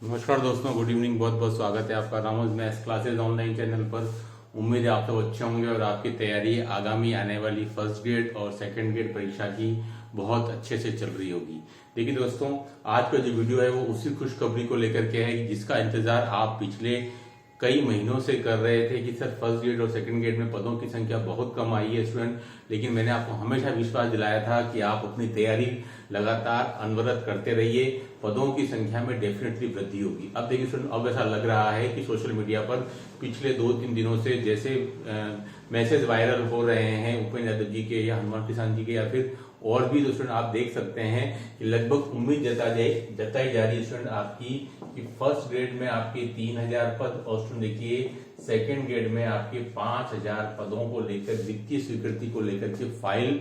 नमस्कार दोस्तों, good evening. बहुत बहुत स्वागत है आपका रामोज मैथ्स क्लासेस ऑनलाइन चैनल पर। उम्मीद है आप सब अच्छे होंगे और आपकी तैयारी आगामी आने वाली फर्स्ट ग्रेड और सेकंड ग्रेड परीक्षा की बहुत अच्छे से चल रही होगी। देखिए दोस्तों, आज का जो वीडियो है वो उसी खुशखबरी को लेकर के है जिसका इंतजार आप पिछले कई महीनों से कर रहे थे कि सर फर्स्ट ग्रेड और सेकंड ग्रेड में पदों की संख्या बहुत कम आई है स्टूडेंट। लेकिन मैंने आपको हमेशा विश्वास दिलाया था कि आप अपनी तैयारी लगातार अनवरत करते रहिए, पदों की संख्या में डेफिनेटली वृद्धि होगी। अब देखिए स्टूडेंट, अब ऐसा लग रहा है कि सोशल मीडिया पर पिछले 2-3 दिनों से जैसे मैसेज वायरल हो रहे हैं उपेंद्र यादव जी के या हनुमान किसान जी के या फिर और भी स्टूडेंट आप देख सकते हैं कि लगभग उम्मीद जताई जा रही है स्टूडेंट आपकी कि फर्स्ट ग्रेड में आपके 3000 पद और स्टूडेंट देखिए सेकंड ग्रेड में आपके 5000 पदों को लेकर वित्तीय स्वीकृति को लेकर के फाइल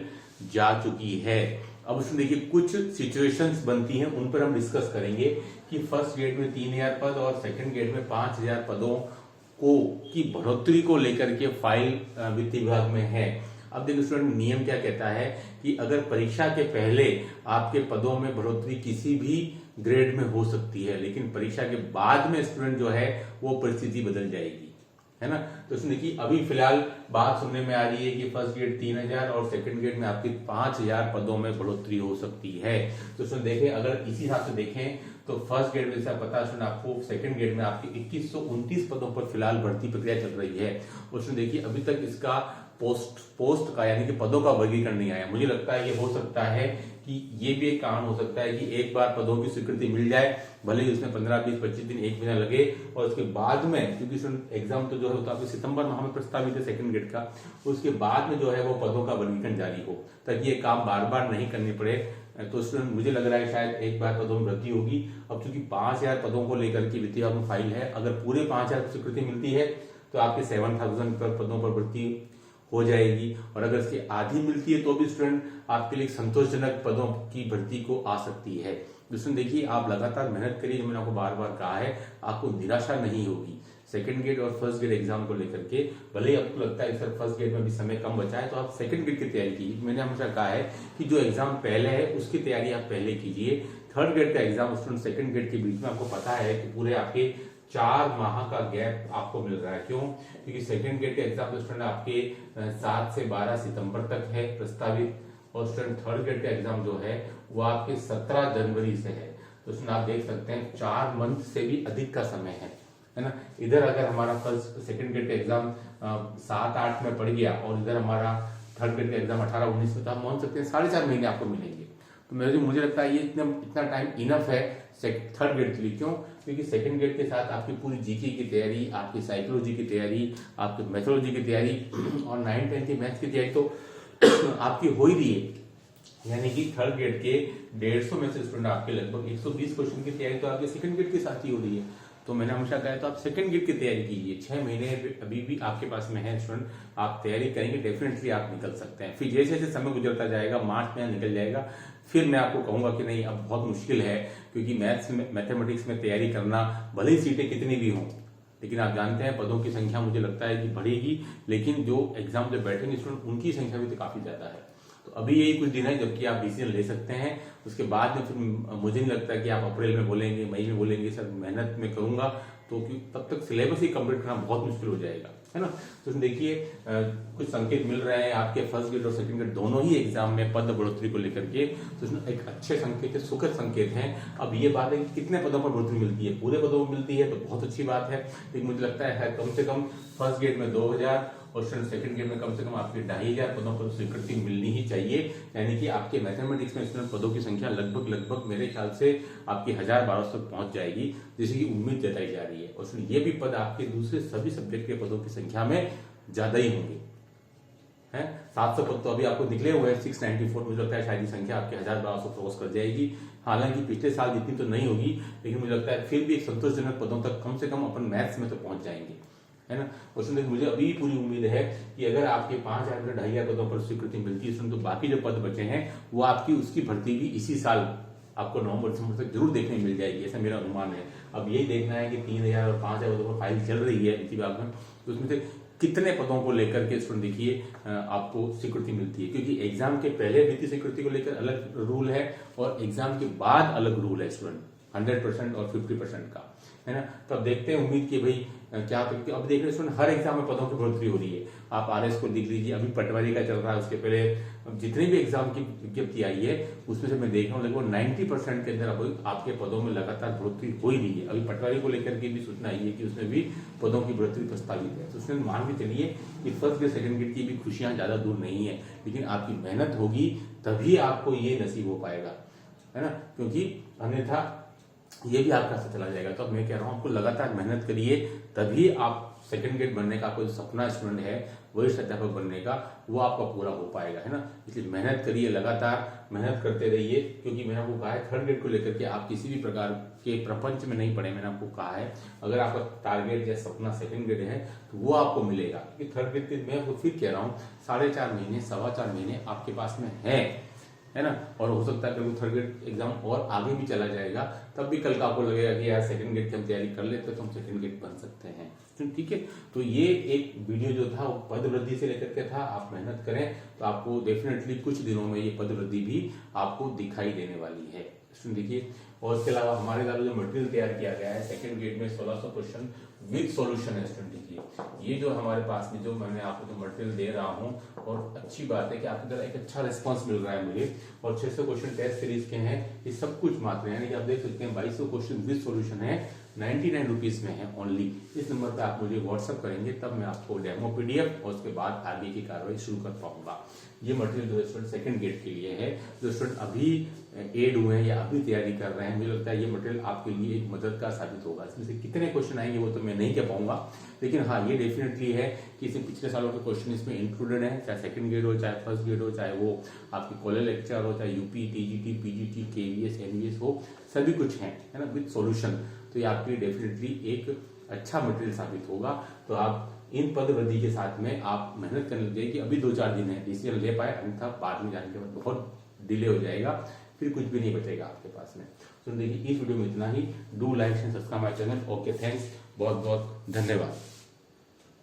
जा चुकी है। अब उसमें देखिए कुछ सिचुएशंस बनती हैं, उन पर हम डिस्कस करेंगे कि फर्स्ट ग्रेड में 3000 पद और सेकंड ग्रेड में 5000 पदों को की बढ़ोतरी को लेकर के फाइल वित्त विभाग में है। अब देखिए स्टूडेंट, नियम क्या कहता है कि अगर परीक्षा के पहले आपके पदों में बढ़ोतरी किसी भी ग्रेड में हो सकती है, लेकिन परीक्षा के बाद में स्टूडेंट जो है वो परिस्थिति बदल जाएगी, है ना। तो उसमें देखिए अभी फिलहाल बात सुनने में आ रही है कि फर्स्ट ग्रेड 3000 और सेकंड ग्रेड में आपकी 5000 पदों में बढ़ोतरी हो सकती है। तो उसमें देखें, अगर इसी हिसाब से देखें तो फर्स्ट ग्रेड में जैसा पता सुना आपको, सेकंड ग्रेड में आपकी 2129 पदों पर फिलहाल भर्ती प्रक्रिया चल रही है। उसमें देखिए अभी तक इसका पोस्ट का यानी कि पदों का वर्गीकरण नहीं आया। मुझे लगता है ये हो सकता है कि ये भी एक कारण हो सकता है कि एक बार पदों की स्वीकृति मिल जाए, भले ही उसमें 15, 20, 25 दिन, एक महीना लगे, और उसके बाद में क्योंकि एग्जाम तो जो है तो आपके सितंबर माह में प्रस्तावित है सेकंड ग्रेड का, उसके बाद में जो है वो पदों का वर्गीकरण जारी हो ताकि ये काम बार बार नहीं करनी पड़े। तो स्टूडेंट मुझे लग रहा है शायद एक बार पदों में वृद्धि होगी। अब चूंकि 5000 पदों को लेकर के वित्त विभाग में फाइल है, अगर पूरे 5000 की स्वीकृति मिलती है तो आपके 7000 पदों पर भर्ती हो जाएगी, और अगर इसकी आधी मिलती है तो भी स्टूडेंट आपके लिए संतोषजनक पदों की भर्ती को आ सकती है। दोस्तों देखिए, आप लगातार मेहनत करिए, जो मैंने आपको बार बार कहा है, आपको निराशा नहीं होगी सेकंड ग्रेड और फर्स्ट ग्रेड एग्जाम को लेकर के। भले ही आपको लगता है सर फर्स्ट ग्रेड में भी समय कम बचा है तो आप सेकंड ग्रेड की तैयारी कीजिए। मैंने हमेशा कहा है कि जो एग्जाम पहले है उसकी तैयारी आप पहले कीजिए। थर्ड ग्रेड का एग्जाम स्टूडेंट सेकंड ग्रेड के बीच में आपको पता है कि पूरे आपके 4 माह का गैप आपको मिल रहा है। क्यों? क्योंकि सेकंड ग्रेड के एग्जाम स्टूडेंट आपके 7 से 12 सितंबर तक है प्रस्तावित, और स्टूडेंट थर्ड ग्रेड का एग्जाम जो है वो आपके 17 जनवरी से है। तो उसमें आप देख सकते हैं 4 मंथ से भी अधिक का समय है ना। इधर अगर हमारा फर्स्ट सेकंड ग्रेड का एग्जाम 7-8 में पड़ गया और इधर हमारा थर्ड ग्रेड का एग्जाम 18-19 में, तो आप मान सकते हैं 4.5 महीने आपको मिलेंगे। तो मुझे लगता है ये इतना टाइम इनफ है थर्ड ग्रेड के लिए। क्यों? क्योंकि सेकंड ग्रेड के साथ आपकी पूरी जीके की तैयारी, आपकी साइकोलॉजी की तैयारी, आपकी मैथोलॉजी की तैयारी और 9-10 की मैथ्स की तैयारी तो आपकी हो ही रही है। यानी कि थर्ड ग्रेड के 150 में से स्टूडेंट आपके लगभग 120 क्वेश्चन की तैयारी तो आपके सेकंड ग्रेड के साथ ही हो रही है। तो मैंने हमेशा कहा तो आप सेकंड ग्रेड की तैयारी कीजिए। 6 महीने अभी भी आपके पास में है स्टूडेंट, आप तैयारी करेंगे डेफिनेटली आप निकल सकते हैं। फिर जैसे जैसे समय गुजरता जाएगा, मार्च में निकल जाएगा, फिर मैं आपको कहूंगा कि नहीं अब बहुत मुश्किल है, क्योंकि मैथमेटिक्स में तैयारी करना, भले ही सीटें कितनी भी हों, लेकिन आप जानते हैं पदों की संख्या मुझे लगता है कि बढ़ेगी, लेकिन जो एग्जाम में बैठेंगे स्टूडेंट उनकी संख्या भी तो काफी ज्यादा है। तो अभी यही कुछ दिन है जबकि आप डिसीजन ले सकते हैं। उसके बाद में फिर मुझे नहीं लगता कि आप अप्रैल में बोलेंगे, मई में बोलेंगे सर मेहनत में करूंगा, तो तब तक सिलेबस ही कंप्लीट करना बहुत मुश्किल हो जाएगा, है ना। तो देखिए कुछ संकेत मिल रहे हैं आपके फर्स्ट ग्रेड और सेकंड ग्रेड दोनों ही एग्जाम में पद बढ़ोतरी को लेकर के, तो इसमें एक अच्छे संकेत है, सुखद संकेत हैं। अब ये बात है कि कितने पदों पर बढ़ोतरी मिलती है, पूरे पदों पर मिलती है तो बहुत अच्छी बात है, लेकिन मुझे लगता है कम से कम फर्स्ट ग्रेड में 2000 और सेकंड ग्रेड में कम से कम आपके 2500 पदों पर स्वीकृति मिलनी ही चाहिए। यानी कि आपके मैथमेटिक्स में स्टूडेंट पदों की संख्या लगभग मेरे ख्याल से आपकी 1000-1200 तक पहुंच जाएगी, जैसे कि उम्मीद जताई जा रही है। और ये भी पद आपके दूसरे सभी सब्जेक्ट के पदों की संख्या में ज्यादा ही होंगे, है 700 पद तो अभी आपको निकले हुए हैं, 694। मुझे लगता है शायद संख्या आपके 1000-1200 क्रॉस कर जाएगी। हालांकि पिछले साल जितनी तो नहीं होगी, लेकिन मुझे लगता है फिर भी एक संतोषजनक पदों तक कम से कम अपन मैथ्स में तो पहुंच जाएंगे, है ना। उसमें मुझे अभी पूरी उम्मीद है कि अगर आपके 5000 से 2500 पदों पर स्वीकृति मिलती है तो बाकी जो पद बचे हैं वो आपकी उसकी भर्ती भी इसी साल आपको नवंबर-दिसंबर तक जरूर देखने मिल जाएगी, ऐसा मेरा अनुमान है। अब यही देखना है कि 3000 और 5000 पदों पर फाइल चल रही है वित्त विभाग में, तो उसमें से कितने पदों को लेकर के स्टूडेंट देखिए आपको स्वीकृति मिलती है, क्योंकि एग्जाम के पहले वित्तीय स्वीकृति को लेकर अलग रूल है और एग्जाम के बाद अलग रूल है स्टूडेंट। 100% और 50% का, है ना। तो अब देखते हैं, उम्मीद की भाई क्या अब देख रहे हैं हर एग्जाम में पदों की बढ़ोतरी हो रही है। आप आरएस को देख लीजिए, अभी पटवारी का चल रहा है, उसके पहले जितने भी एग्जाम की विज्ञप्ति आई है उसमें से मैं देख रहा हूँ लगभग 90% के अंदर अब आपके पदों में लगातार बढ़ोतरी हो ही रही है। अभी पटवारी को लेकर के भी सूचना आई है कि उसमें भी पदों की बढ़ोतरी प्रस्तावित है। तो उसमें मान के चलिए कि फर्स्ट ग्रेड सेकंड ग्रेड की भी खुशियां ज्यादा दूर नहीं है, लेकिन आपकी मेहनत होगी तभी आपको ये नसीब हो पाएगा, है ना, क्योंकि अन्यथा ये भी आपका से चला जाएगा। तो अब मैं कह रहा हूं आपको लगातार मेहनत करिए, तभी आप सेकंड ग्रेड बनने का कोई सपना स्टूडेंट है वरिष्ठ अध्यापक बनने का, वो आपका पूरा हो पाएगा, है ना। इसलिए मेहनत करिए, लगातार मेहनत करते रहिए, क्योंकि मैंने आपको कहा है थर्ड ग्रेड को लेकर के आप किसी भी प्रकार के प्रपंच में नहीं पड़े। मैंने आपको कहा है अगर आपका टारगेट या सपना सेकंड ग्रेड है तो वो आपको मिलेगा, क्योंकि थर्ड ग्रेड के मैं आपको फिर कह रहा हूँ 4.5 महीने 4.25 महीने आपके पास में है ना। और हो सकता है कि थर्ड ग्रेड एग्जाम और आगे भी चला जाएगा, तब भी कल का आपको लगेगा कि यार सेकंड ग्रेड की हम तैयारी कर लेते तो हम सेकंड ग्रेड बन सकते हैं। ठीक है, तो ये एक वीडियो जो था वो पद वृद्धि से लेकर के था। आप मेहनत करें तो आपको डेफिनेटली कुछ दिनों में ये पद वृद्धि भी आपको दिखाई देने वाली है। देखिए, और इसके अलावा हमारे द्वारा जो मटेरियल तैयार किया गया है सेकंड ग्रेड में 1600 क्वेश्चन विद सॉल्यूशन है स्टूडेंट। देखिए ये जो हमारे पास में जो मैंने आपको जो मटेरियल दे रहा हूँ, और अच्छी बात है कि आपकी तरह एक अच्छा रिस्पांस मिल रहा है मुझे, और 600 क्वेश्चन टेस्ट सीरीज के हैं, ये सब कुछ मात्र है, यानी कि आप देख सकते हैं 2200 क्वेश्चन विद सॉल्यूशन है, 99 रुपीज में है ओनली। इस नंबर पे आप मुझे व्हाट्सअप करेंगे तब मैं आपको डेमो पीडीएफ और उसके बाद आगे की कार्रवाई शुरू कर पाऊंगा। ये मटेरियल जो स्टूडेंट सेकंड ग्रेड के लिए है, जो स्टूडेंट अभी एड हुए हैं या अभी तैयारी कर रहे हैं, मुझे लगता है ये मटेरियल आपके लिए एक मददगार साबित होगा। इसमें से कितने क्वेश्चन आएंगे वो तो मैं नहीं कह पाऊंगा, लेकिन हाँ ये डेफिनेटली है कि इसमें पिछले सालों के क्वेश्चन इसमें इंक्लूडेड है, चाहे सेकंड ग्रेड हो, चाहे फर्स्ट ग्रेड हो, चाहे वो आपकी कॉलेज लेक्चर हो, चाहे यूपी, टीजीटी, पीजीटी, केवीएस, एनवीएस हो, सभी कुछ है ना, विद सॉल्यूशन। तो ये आपके लिए डेफिनेटली एक अच्छा मटेरियल साबित होगा। तो आप इन पद वृद्धि के साथ में आप मेहनत करने लग जाइए कि अभी 2-4 दिन है डिसीजन ले पाए, अन्यथा बाद में जाने के बाद बहुत डिले हो जाएगा, फिर कुछ भी नहीं बचेगा आपके पास में। तो देखिए इस वीडियो में इतना ही। Do like and subscribe my channel. Okay, thanks, बहुत बहुत धन्यवाद।